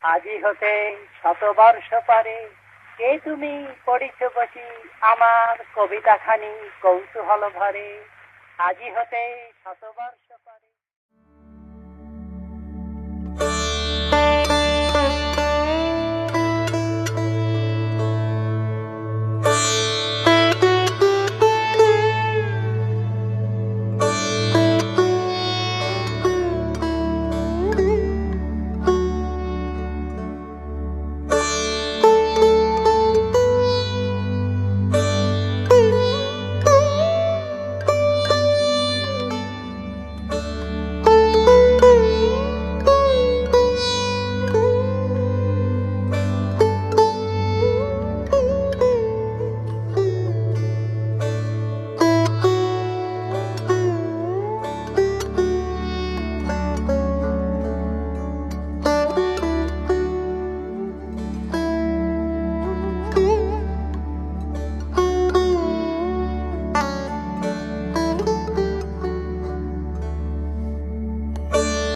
আজি হতে শতবর্ষ পরে কে তুমি পড়িছ বসি আমার কবিতাখানি কৌতূহল ভরে। আজি হতে শতবর্ষ